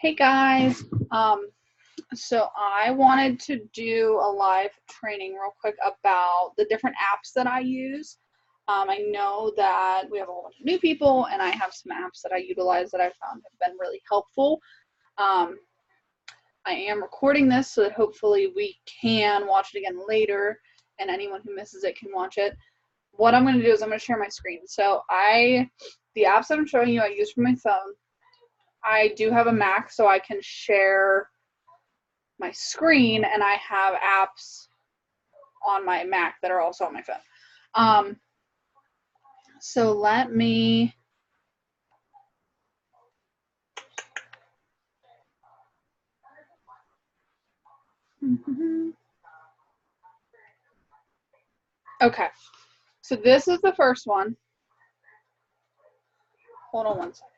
Hey guys, so I wanted to do a live training real quick about the different apps that I use. I know that we have a whole bunch of new people, and I have some apps that I utilize that I found have been really helpful. I am recording this so that hopefully we can watch it again later, and anyone who misses it can watch it. What I'm going to do is I'm going to share my screen. So the apps that I'm showing you I use for my phone. I do have a Mac, so I can share my screen, and I have apps on my Mac that are also on my phone. So let me okay, so this is the first one. Hold on one second.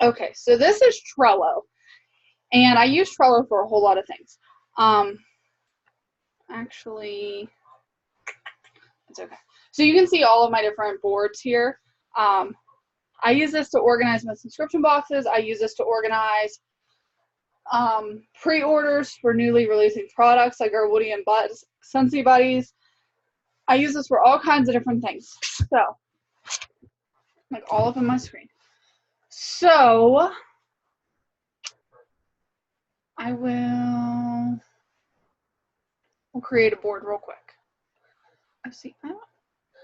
Okay, so this is Trello, and I use Trello for a whole lot of things. Actually, it's okay. So you can see all of my different boards here. I use this to organize my subscription boxes. I use this to organize pre-orders for newly releasing products like our Woody and Buzz Scentsy Buddies. I use this for all kinds of different things. So, like all up on my screen. So, we'll create a board real quick.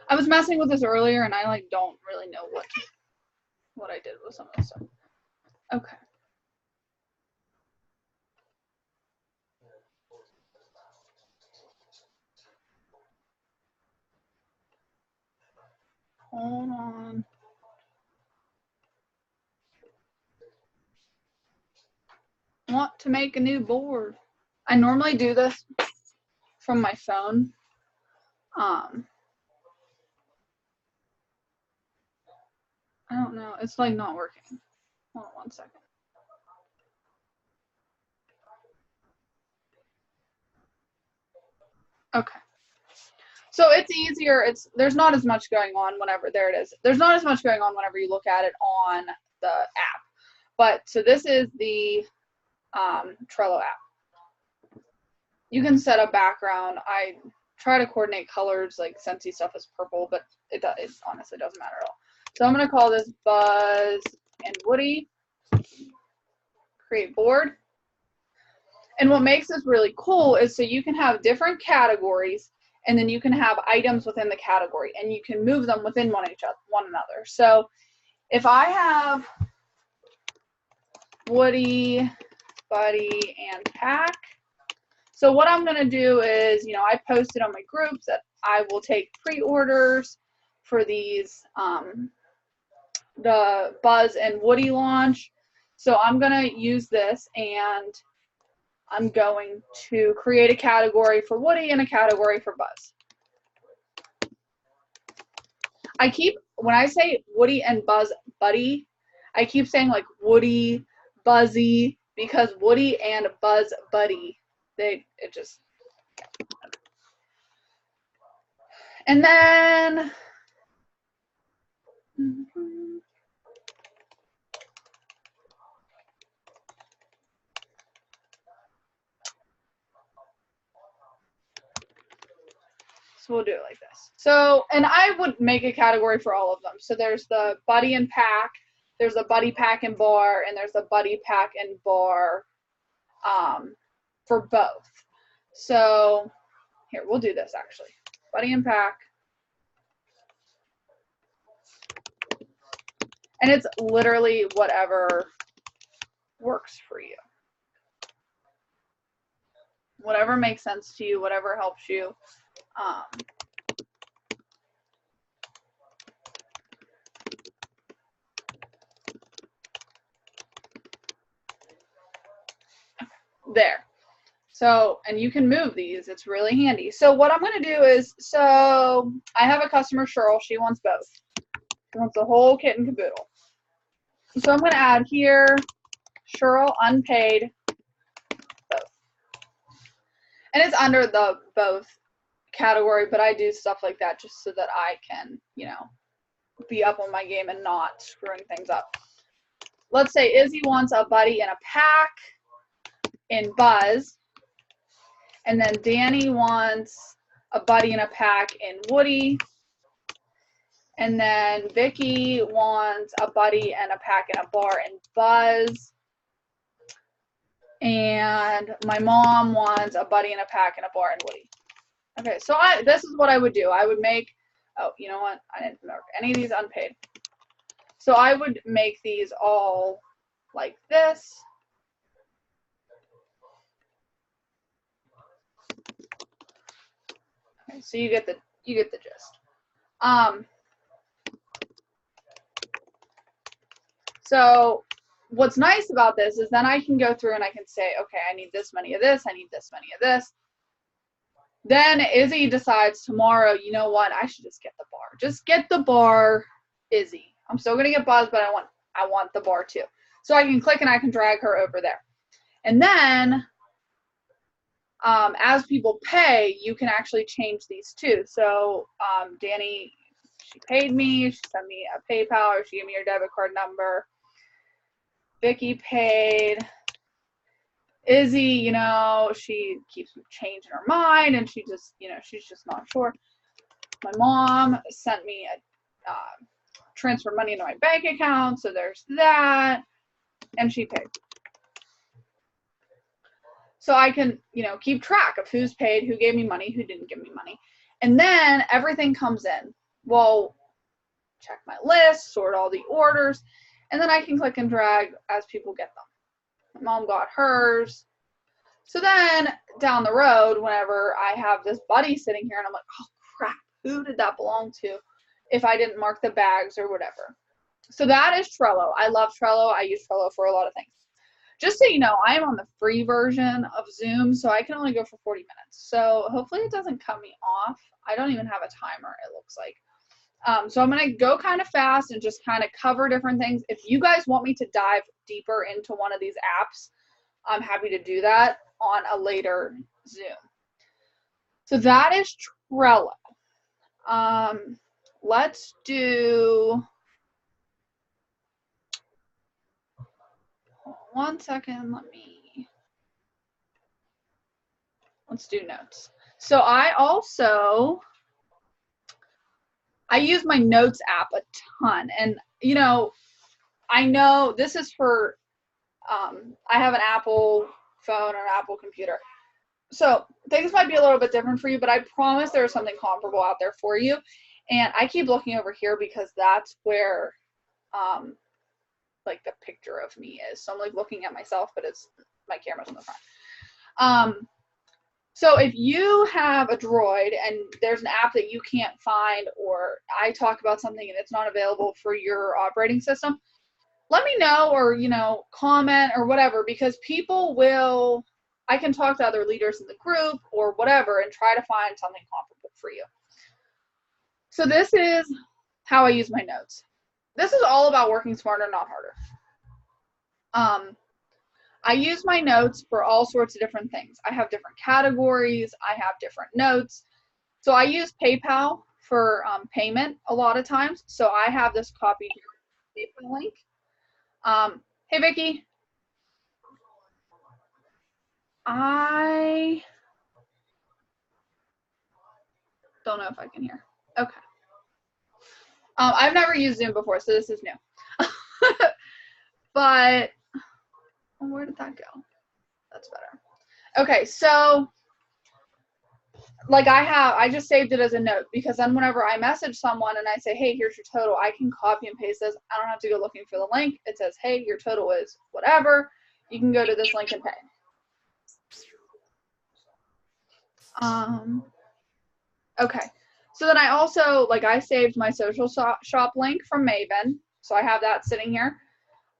I was messing with this earlier, and I don't really know what I did with some of this stuff. Okay. Hold on. I want to make a new board. I normally do this from my phone. I don't know. It's not working. Hold on one second. Okay. So it's easier. There's not as much going on whenever there it is. There's not as much going on whenever you look at it on the app. But so this is the Trello app. You can set a background. I try to coordinate colors, like Scentsy stuff is purple, but it honestly doesn't matter at all. So I'm going to call this Buzz and Woody. Create board. And what makes this really cool is so you can have different categories, and then you can have items within the category, and you can move them within one another. So if I have Woody, Buddy, and Pack, so what I'm going to do is, I posted on my groups that I will take pre-orders for these, the Buzz and Woody launch. So I'm going to use this, and I'm going to create a category for Woody and a category for Buzz. When I say Woody and Buzz Buddy, I keep saying like Woody, Buzzy, because Woody and Buzz Buddy, and then, so we'll do it like this. So, and I would make a category for all of them. So there's the Buddy and Pack, there's the Buddy Pack and Bar, and there's the Buddy Pack and Bar for both. So here, we'll do this actually. Buddy and Pack. And it's literally whatever works for you. Whatever makes sense to you, whatever helps you. There. So, and you can move these. It's really handy. So what I'm going to do is, so I have a customer, Cheryl. She wants both. He wants the whole kit and caboodle. So I'm going to add here, Cheryl, unpaid, both. And it's under the both category, but I do stuff like that just so that I can, you know, be up on my game and not screwing things up. Let's say Izzy wants a buddy in a pack in Buzz, and then Danny wants a buddy in a pack in Woody, and then Vicky wants a buddy and a pack in a bar in Buzz, and my mom wants a buddy in a pack in a bar in Woody. Okay, so this is what I would do. I would make, oh, you know what? I didn't mark any of these unpaid. So I would make these all like this. Okay, so you get the gist. So what's nice about this is then I can go through and I can say, okay, I need this many of this, I need this many of this. Then Izzy decides tomorrow, you know what, I should just get the bar. Just get the bar, Izzy. I'm still gonna get Buzz, but I want the bar too. So I can click and I can drag her over there. And then as people pay, you can actually change these too. So Danny, she paid me, she sent me a PayPal, or she gave me her debit card number. Vicky paid. Izzy, you know, she keeps changing her mind and she just, you know, she's just not sure. My mom sent me a transfer money into my bank account, so there's that, and she paid. So I can, you know, keep track of who's paid, who gave me money, who didn't give me money. And then everything comes in. Well, check my list, sort all the orders, and then I can click and drag as people get them. My mom got hers. So then down the road, whenever I have this buddy sitting here and I'm like, oh crap, who did that belong to if I didn't mark the bags or whatever. So that is Trello. I love Trello. I use Trello for a lot of things. Just so you know, I am on the free version of Zoom, so I can only go for 40 minutes. So hopefully it doesn't cut me off. I don't even have a timer, it looks like. So I'm going to go kind of fast and just kind of cover different things. If you guys want me to dive deeper into one of these apps, I'm happy to do that on a later Zoom. So that is Trello. Let's do, one second, let's do notes. So I use my notes app a ton, and you know, I know this is for, I have an Apple phone or an Apple computer. So things might be a little bit different for you, but I promise there's something comparable out there for you. And I keep looking over here because that's where, like the picture of me is. So I'm like looking at myself, but it's my camera's on the front. So if you have a Droid and there's an app that you can't find, or I talk about something and it's not available for your operating system, let me know, or, you know, comment or whatever, because people will, I can talk to other leaders in the group or whatever and try to find something comparable for you. So this is how I use my notes. This is all about working smarter, not harder. I use my notes for all sorts of different things. I have different categories. I have different notes. So I use PayPal for payment a lot of times. So I have this copied here, PayPal link. Hey, Vicky. I don't know if I can hear. Okay. I've never used Zoom before, so this is new. But where did that go? That's better. Okay, so like I just saved it as a note, because then whenever I message someone and I say, hey, here's your total, I can copy and paste this. I don't have to go looking for the link. It says, hey, your total is whatever. You can go to this link and pay. Okay, so then I also, like, I saved my social shop link from Maven, so I have that sitting here.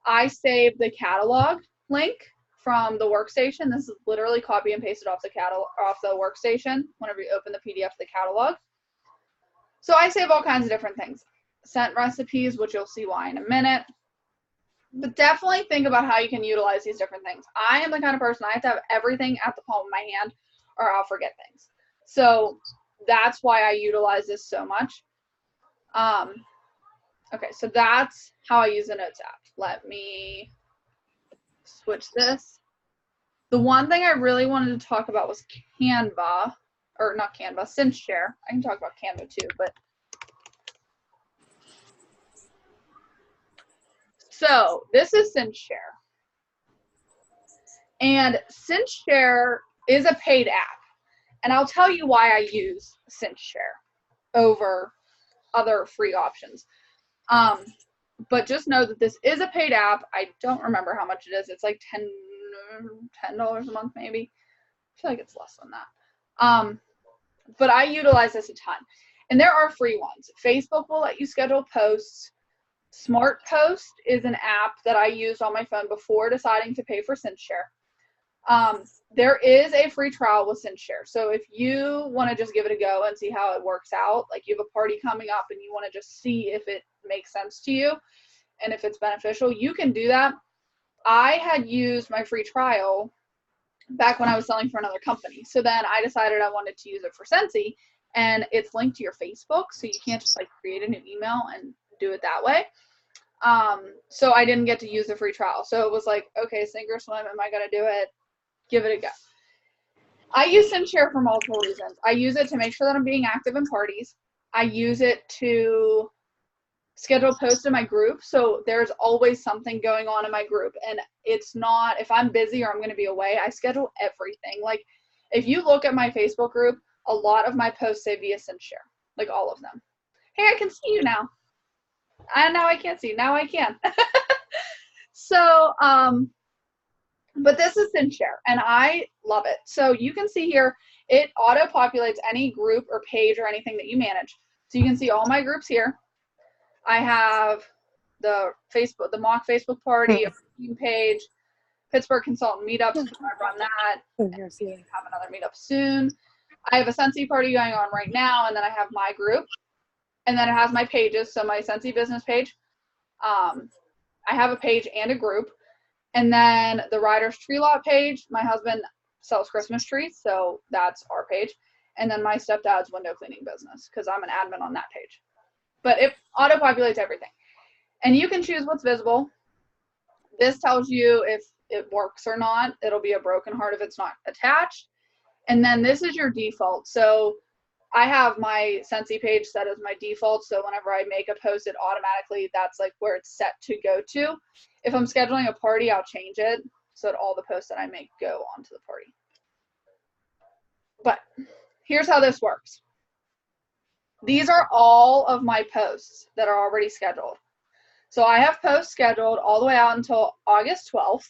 I saved the catalog link from the workstation. This is literally copy and pasted off the workstation whenever you open the PDF of the catalog. So I save all kinds of different things. scent recipes, which you'll see why in a minute. But definitely think about how you can utilize these different things. I am the kind of person, I have to have everything at the palm of my hand or I'll forget things. So that's why I utilize this so much. Okay, so that's how I use the Notes app. Let me switch this. The one thing I really wanted to talk about was Canva, or not Canva, ScentsShare. I can talk about Canva too, but. So this is ScentsShare. And ScentsShare is a paid app. And I'll tell you why I use ScentsShare over other free options. But just know that this is a paid app. I don't remember how much it is. It's like $10 a month maybe. I feel like it's less than that. But I utilize this a ton. And there are free ones. Facebook will let you schedule posts. Smart Post is an app that I used on my phone before deciding to pay for ScentsShare. There is a free trial with ScentsShare. So if you want to just give it a go and see how it works out, like you have a party coming up and you want to just see if it makes sense to you and if it's beneficial, you can do that. I had used my free trial back when I was selling for another company. So then I decided I wanted to use it for Scentsy, and it's linked to your Facebook. So you can't just like create a new email and do it that way. So I didn't get to use the free trial. So it was like, okay, sink or swim. Am I going to do it? Give it a go. I use ScentsShare for multiple reasons. I use it to make sure that I'm being active in parties. I use it to schedule posts in my group. So there's always something going on in my group. And it's not, if I'm busy or I'm going to be away, I schedule everything. Like if you look at my Facebook group, a lot of my posts say via ScentsShare, like all of them. Hey, I can see you now. And now I can't see. Now I can. So, but this is ScentsShare, and I love it. So you can see here, it auto-populates any group or page or anything that you manage. So you can see all my groups here. I have the mock Facebook party, a page, Pittsburgh Consultant Meetups, I run that. And we have another meetup soon. I have a Scentsy party going on right now, and then I have my group. And then it has my pages, so my Scentsy Business page. I have a page and a group. And then the Riders Tree Lot page, my husband sells Christmas trees, so that's our page. And then my stepdad's window cleaning business, because I'm an admin on that page. But it auto-populates everything. And you can choose what's visible. This tells you if it works or not. It'll be a broken heart if it's not attached. And then this is your default. So I have my Scentsy page set as my default, so whenever I make a post, it automatically, that's like where it's set to go to. If I'm scheduling a party, I'll change it so that all the posts that I make go onto the party. But here's how this works. These are all of my posts that are already scheduled. So I have posts scheduled all the way out until August 12th.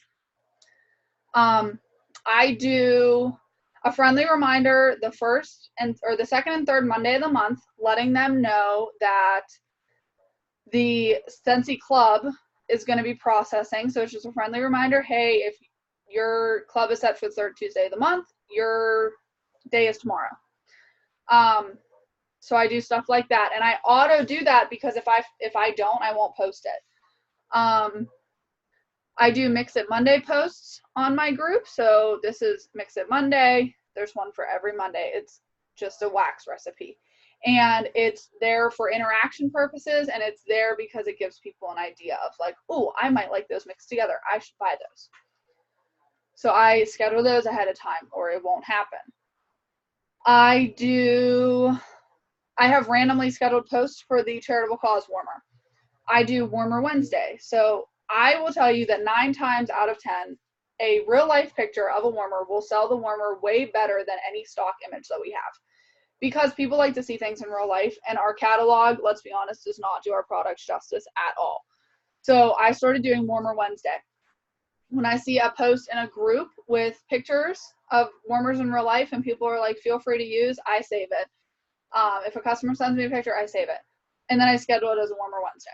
I do a friendly reminder the second and third Monday of the month, letting them know that the Scentsy Club is going to be processing. So it's just a friendly reminder, hey, if your club is set for the third Tuesday of the month, your day is tomorrow. So I do stuff like that, and I auto do that because if I don't, I won't post it. I do Mix It Monday posts on my group. So this is Mix It Monday. There's one for every Monday. It's just a wax recipe. And it's there for interaction purposes, and it's there because it gives people an idea of like, oh, I might like those mixed together. I should buy those. So I schedule those ahead of time or it won't happen. I have randomly scheduled posts for the charitable cause warmer. I do Warmer Wednesday. So I will tell you that 9 times out of 10, a real life picture of a warmer will sell the warmer way better than any stock image that we have. Because people like to see things in real life, and our catalog, let's be honest, does not do our products justice at all. So I started doing Warmer Wednesday. When I see a post in a group with pictures of warmers in real life and people are like, feel free to use, I save it. If a customer sends me a picture, I save it. And then I schedule it as a Warmer Wednesday.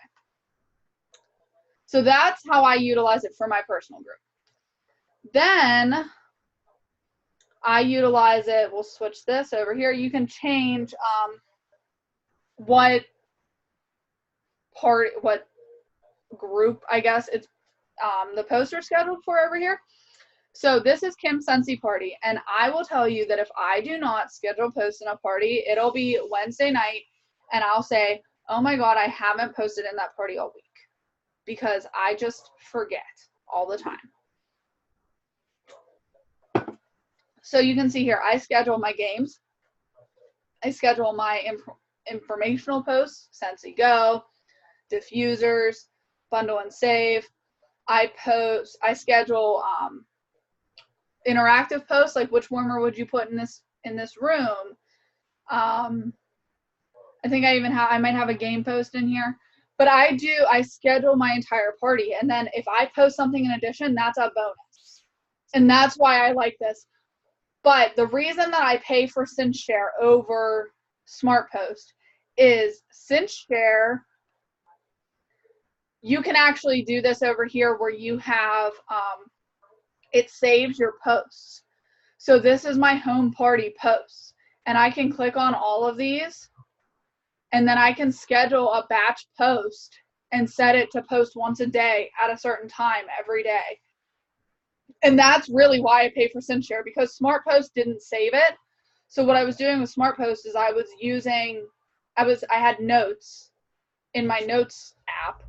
So that's how I utilize it for my personal group. Then I utilize it, we'll switch this over here. You can change what group, I guess, it's the poster scheduled for over here. So this is Kim's Scentsy party, and I will tell you that if I do not schedule posts in a party, it'll be Wednesday night, and I'll say, oh my God, I haven't posted in that party all week, because I just forget all the time. So you can see here, I schedule my games. I schedule my informational posts, Scentsy Go, diffusers, bundle and save. I schedule interactive posts, like which warmer would you put in this room. I think I might have a game post in here, but I schedule my entire party, and then if I post something in addition, that's a bonus, and that's why I like this. But the reason that I pay for SynthShare over Smart Post is SynthShare, you can actually do this over here where you have, it saves your posts. So this is my home party posts, and I can click on all of these, and then I can schedule a batch post and set it to post once a day at a certain time every day. And that's really why I pay for SynthShare, because Smart Post didn't save it. So what I was doing with Smart Post is I had notes in my notes app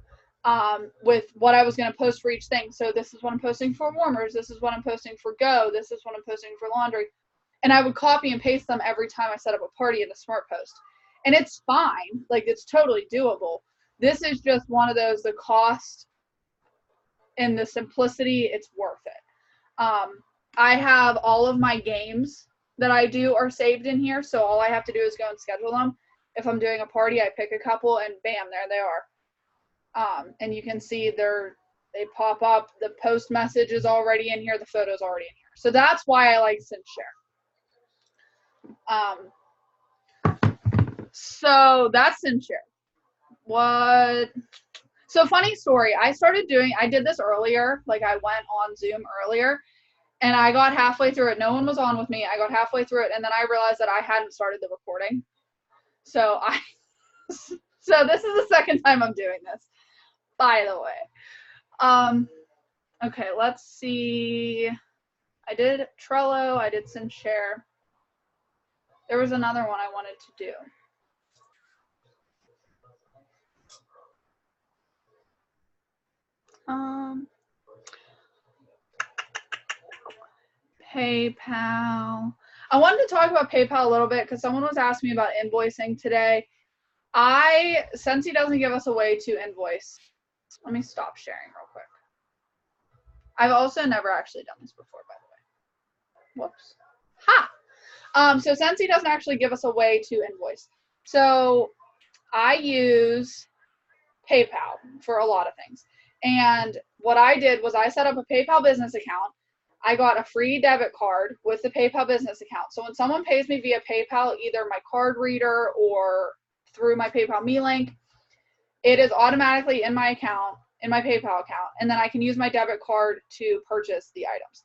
with what I was going to post for each thing. So this is what I'm posting for warmers. This is what I'm posting for Go. This is what I'm posting for laundry. And I would copy and paste them every time I set up a party in a Smart Post. And it's fine. Like, it's totally doable. This is just one of those, the cost and the simplicity, it's worth it. I have all of my games that I do are saved in here, so all I have to do is go and schedule them. If I'm doing a party, I pick a couple, and bam, there they are. And you can see they pop up. The post message is already in here. The photo's already in here. So that's why I like SynthShare. So that's SynthShare. So funny story, I did this earlier, like I went on Zoom earlier, and I got halfway through it. No one was on with me. I got halfway through it, and then I realized that I hadn't started the recording. So this is the second time I'm doing this, by the way. Okay, let's see. I did Trello, I did SynthShare. There was another one I wanted to do. PayPal. I wanted to talk about PayPal a little bit because someone was asking me about invoicing today. Scentsy doesn't give us a way to invoice. Let me stop sharing real quick. I've also never actually done this before, by the way. Whoops. Ha! So Scentsy doesn't actually give us a way to invoice. So I use PayPal for a lot of things. And what I did was I set up a PayPal business account. I got a free debit card with the PayPal business account. So when someone pays me via PayPal, either my card reader or through my PayPal Me link, it is automatically in my account, in my PayPal account, and then I can use my debit card to purchase the items.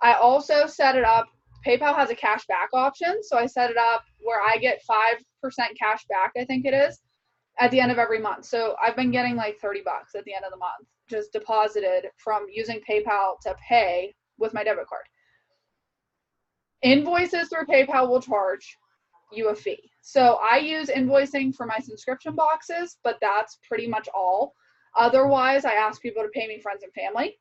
I also set it up, PayPal has a cash back option, so I set it up where I get 5% cash back, I think it is, at the end of every month. So I've been getting like $30 at the end of the month, just deposited from using PayPal to pay with my debit card. Invoices through PayPal will charge you a fee. So I use invoicing for my subscription boxes, but that's pretty much all. Otherwise, I ask people to pay me friends and family,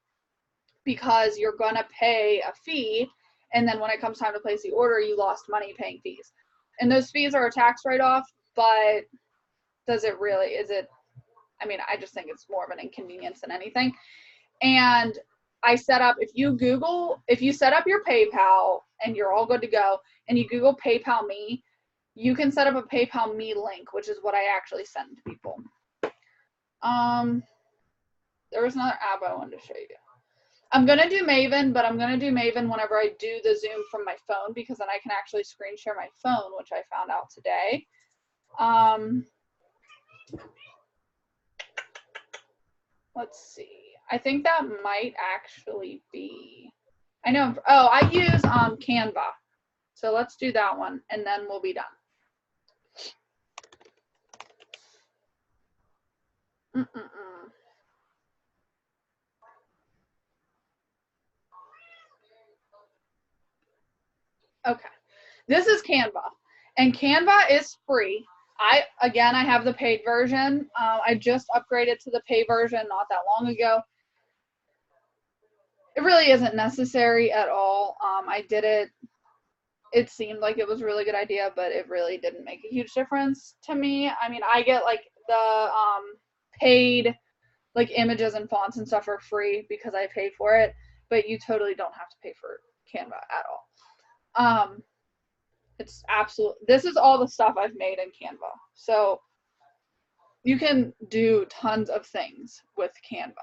because you're gonna pay a fee, and then when it comes time to place the order, you lost money paying fees. And those fees are a tax write-off, but I mean, I just think it's more of an inconvenience than anything. And I set up, if you set up your PayPal and you're all good to go, and you Google PayPal Me, you can set up a PayPal Me link, which is what I actually send to people. There was another app I wanted to show you. I'm going to do Maven, but I'm going to do Maven whenever I do the Zoom from my phone, because then I can actually screen share my phone, which I found out today. Let's see. I think that might actually be, I use Canva. So let's do that one, and then we'll be done. Mm-mm-mm. Okay. This is Canva, and Canva is free. I have the paid version. I just upgraded to the paid version not that long ago. It really isn't necessary at all. I did it. It seemed like it was a really good idea, but it really didn't make a huge difference to me. I mean, I get like the paid like images and fonts and stuff are free because I pay for it, but you totally don't have to pay for Canva at all. It's absolute. This is all the stuff I've made in Canva. So you can do tons of things with Canva.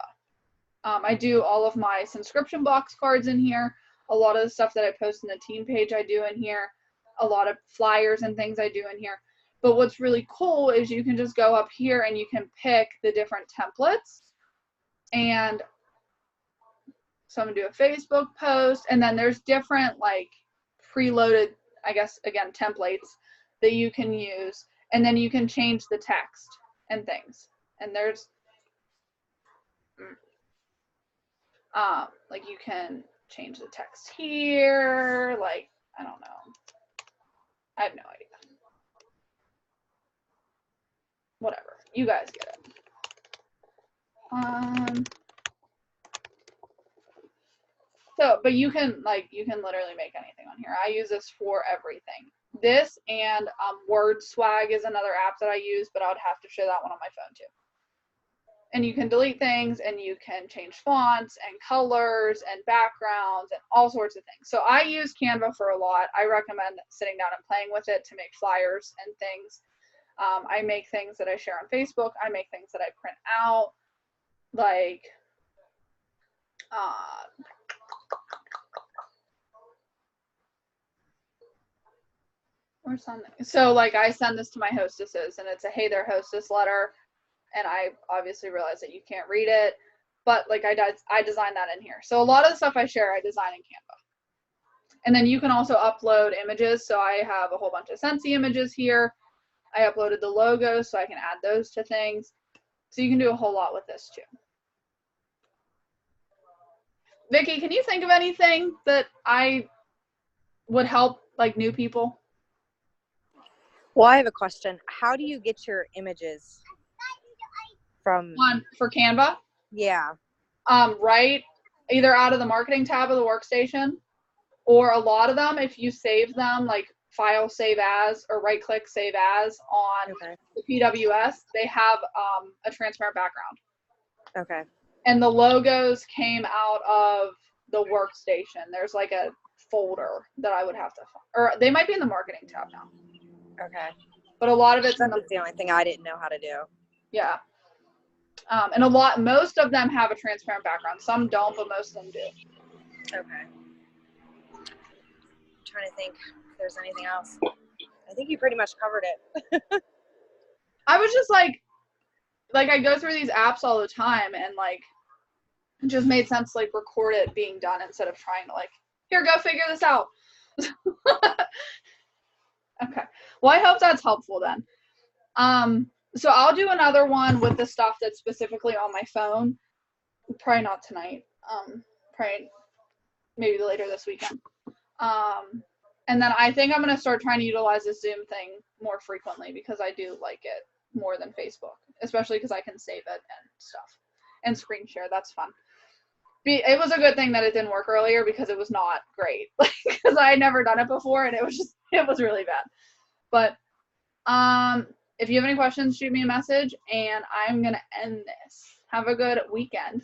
I do all of my subscription box cards in here. A lot of the stuff that I post in the team page I do in here. A lot of flyers and things I do in here. But what's really cool is you can just go up here and you can pick the different templates. And so I'm gonna do a Facebook post, and then there's different like preloaded, I guess, again, templates that you can use, and then you can change the text and things. And there's like you can change the text here, like I don't know, I have no idea. Whatever, you guys get it. So, but you can literally make anything on here. I use this for everything. This and Word Swag is another app that I use, but I would have to show that one on my phone too. And you can delete things, and you can change fonts and colors and backgrounds and all sorts of things. So I use Canva for a lot. I recommend sitting down and playing with it to make flyers and things. I make things that I share on Facebook. I make things that I print out, like or something. So like I send this to my hostesses, and it's a hey there hostess letter, and I obviously realize that you can't read it, but like I designed that in here. So a lot of the stuff I share I design in Canva. And then you can also upload images. So I have a whole bunch of Scentsy images here. I uploaded the logos so I can add those to things. So you can do a whole lot with this too. Vicki, can you think of anything that I would help like new people? Well, I have a question. How do you get your images from for Canva? Yeah. Right, either out of the marketing tab of the workstation, or a lot of them, if you save them, like file save as or right click save as on the PWS, they have a transparent background. Okay. And the logos came out of the workstation. There's like a folder that I would have to find, or they might be in the marketing tab now. Okay. But a lot of it's That's the only thing I didn't know how to do. Yeah. And most of them have a transparent background. Some don't, but most of them do. Okay. I'm trying to think if there's anything else. I think you pretty much covered it. I was just like I go through these apps all the time, and like it just made sense to like record it being done instead of trying to like, here, go figure this out. Okay. Well, I hope that's helpful then. So I'll do another one with the stuff that's specifically on my phone. Probably not tonight. Probably maybe later this weekend. And then I think I'm going to start trying to utilize the Zoom thing more frequently because I do like it more than Facebook, especially because I can save it and stuff and screen share. That's fun. It was a good thing that it didn't work earlier because it was not great because I had never done it before, and it was really bad. But if you have any questions, shoot me a message, and I'm going to end this. Have a good weekend.